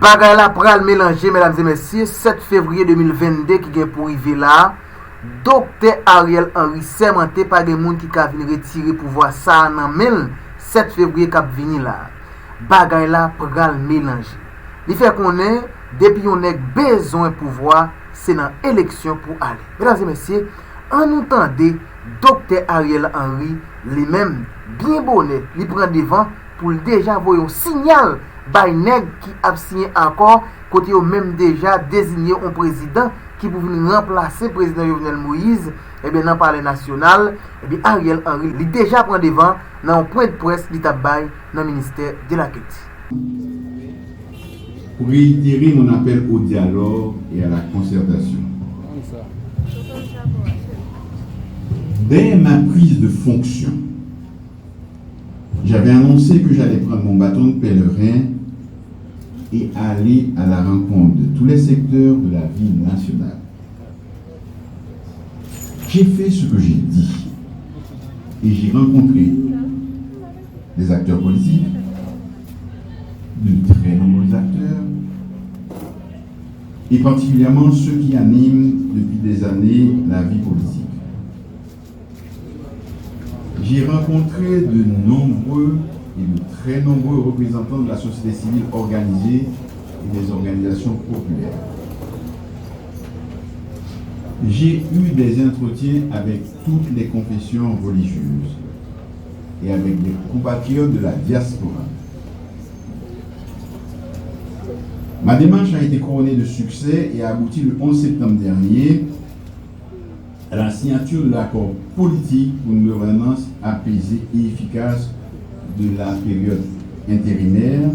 Bagay la pral mélanger, mesdames et messieurs, 7 février 2022 qui vient pour arriver là. Docteur Ariel Henry sermenté par des gens qui vient retirer pouvoir ça nan men 7 février qui vient là. Bagay la pral mélanger. Il fait qu'on est depuis on a besoin pouvoir, c'est dans élection pour aller. Mesdames et messieurs, en nous tendez Docteur Ariel Henry lui-même bien bonnet, il prend devant pour déjà voir un signal by nèg qui a signé encore côté au même déjà désigné un président qui pour venir remplacer le président Jovenel Moïse et bien dans le palais national et bien Ariel Henry il déjà prend devant dans un point de presse li t'a bay dans le ministère de la culture. Pour réitérer mon appel au dialogue et à la concertation. Dès ma prise de fonction, j'avais annoncé que j'allais prendre mon bâton de pèlerin et aller à la rencontre de tous les secteurs de la vie nationale. J'ai fait ce que j'ai dit et j'ai rencontré des acteurs politiques, de très nombreux acteurs, et particulièrement ceux qui animent depuis des années la vie politique. J'ai rencontré de nombreux et de très nombreux représentants de la société civile organisée et des organisations populaires. J'ai eu des entretiens avec toutes les confessions religieuses et avec des compatriotes de la diaspora. Ma démarche a été couronnée de succès et a abouti le 11 septembre dernier à la signature de l'accord politique pour une gouvernance apaisée et efficace de la période intérimaire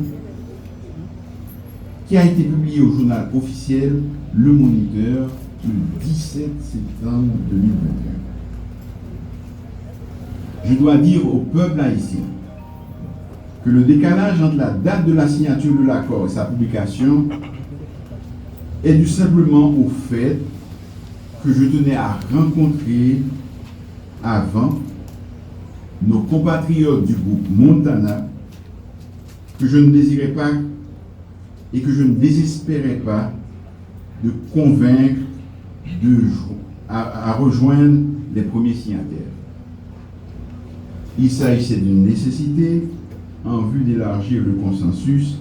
qui a été publié au journal officiel Le Moniteur le 17 septembre 2021. Je dois dire au peuple haïtien que le décalage entre la date de la signature de l'accord et sa publication est dû simplement au fait que je tenais à rencontrer avant nos compatriotes du groupe Montana que je ne désirais pas et que je ne désespérais pas de convaincre à rejoindre les premiers signataires. Il s'agissait d'une nécessité en vue d'élargir le consensus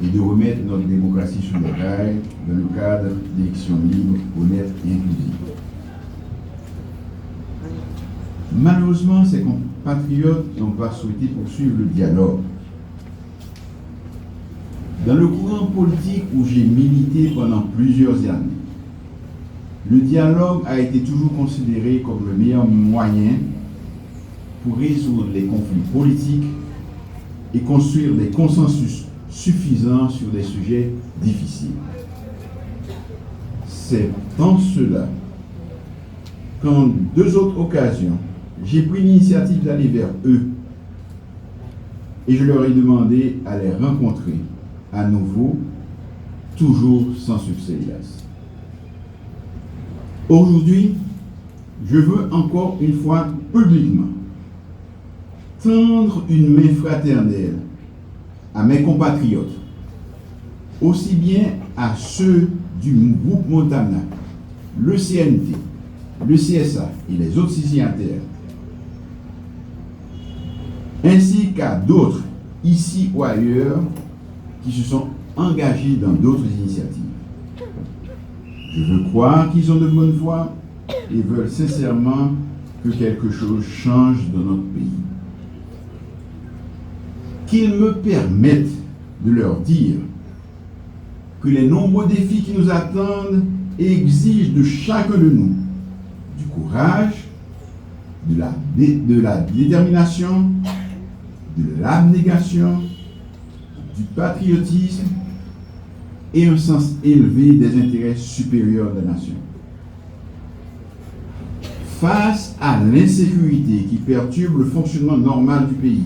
et de remettre notre démocratie sur les rails dans le cadre d'élections libres, honnêtes et inclusives. Malheureusement, ces compatriotes n'ont pas souhaité poursuivre le dialogue. Dans le courant politique où j'ai milité pendant plusieurs années, le dialogue a été toujours considéré comme le meilleur moyen pour résoudre les conflits politiques et construire des consensus suffisants sur des sujets difficiles. C'est en cela qu'en 2 autres occasions, j'ai pris l'initiative d'aller vers eux et je leur ai demandé à les rencontrer à nouveau, toujours sans succès, hélas. Aujourd'hui, je veux encore une fois publiquement tendre une main fraternelle à mes compatriotes, aussi bien à ceux du groupe Montana, le CNT, le CSA et les autres signataires, ainsi qu'à d'autres, ici ou ailleurs, qui se sont engagés dans d'autres initiatives. Je veux croire qu'ils ont de bonne foi et veulent sincèrement que quelque chose change dans notre pays. Qu'ils me permettent de leur dire que les nombreux défis qui nous attendent exigent de chacun de nous du courage, de la détermination, de l'abnégation, du patriotisme et un sens élevé des intérêts supérieurs de la nation. Face à l'insécurité qui perturbe le fonctionnement normal du pays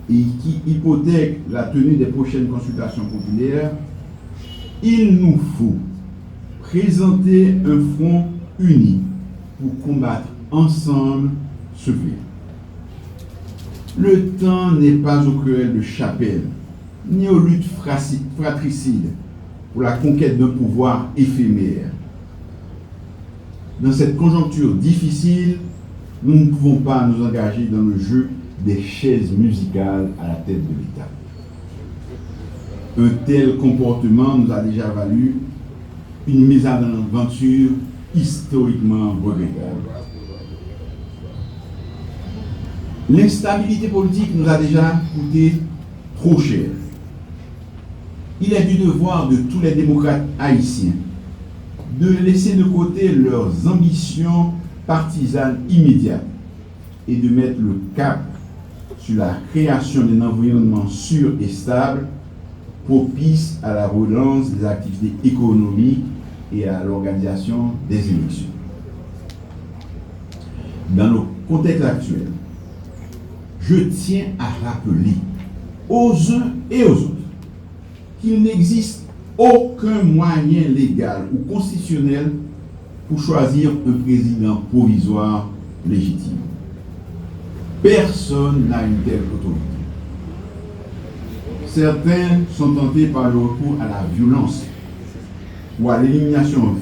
et qui hypothèque la tenue des prochaines consultations populaires, il nous faut présenter un front uni pour combattre ensemble ce fléau. Le temps n'est pas aux querelles de chapelle, ni aux luttes fratricides pour la conquête d'un pouvoir éphémère. Dans cette conjoncture difficile, nous ne pouvons pas nous engager dans le jeu des chaises musicales à la tête de l'État. Un tel comportement nous a déjà valu une mésaventure historiquement regrettable. L'instabilité politique nous a déjà coûté trop cher. Il est du devoir de tous les démocrates haïtiens de laisser de côté leurs ambitions partisanes immédiates et de mettre le cap sur la création d'un environnement sûr et stable propice à la relance des activités économiques et à l'organisation des élections. Dans le contexte actuel, je tiens à rappeler aux uns et aux autres qu'il n'existe aucun moyen légal ou constitutionnel pour choisir un président provisoire légitime. Personne n'a une telle autorité. Certains sont tentés par le recours à la violence ou à l'élimination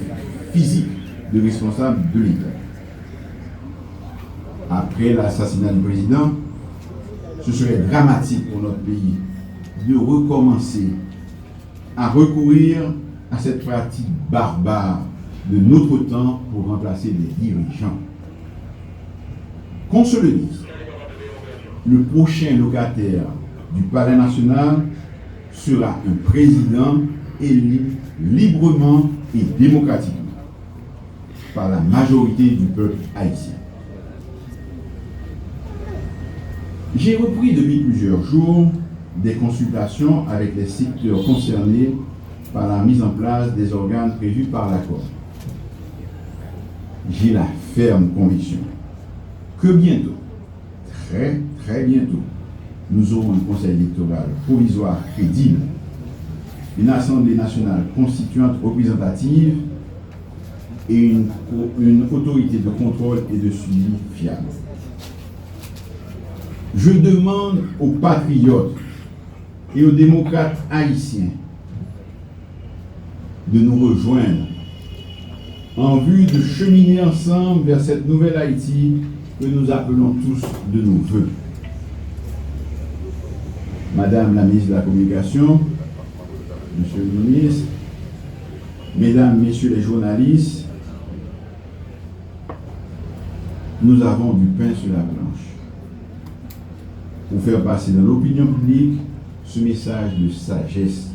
physique de responsables de l'État. Après l'assassinat du président, ce serait dramatique pour notre pays de recommencer à recourir à cette pratique barbare de notre temps pour remplacer les dirigeants. Qu'on se le dise, le prochain locataire du Palais national sera un président élu librement et démocratiquement par la majorité du peuple haïtien. J'ai repris depuis plusieurs jours des consultations avec les secteurs concernés par la mise en place des organes prévus par l'accord. J'ai la ferme conviction que bientôt, très bientôt, nous aurons un conseil électoral provisoire crédible, une assemblée nationale constituante représentative et une autorité de contrôle et de suivi fiable. Je demande aux patriotes et aux démocrates haïtiens de nous rejoindre en vue de cheminer ensemble vers cette nouvelle Haïti que nous appelons tous de nos vœux. Madame la ministre de la Communication, Monsieur le ministre, Mesdames, Messieurs les journalistes, nous avons du pain sur la planche pour faire passer dans l'opinion publique ce message de sagesse,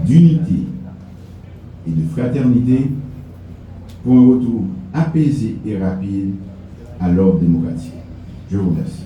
d'unité et de fraternité pour un retour apaisé et rapide à l'ordre démocratique. Je vous remercie.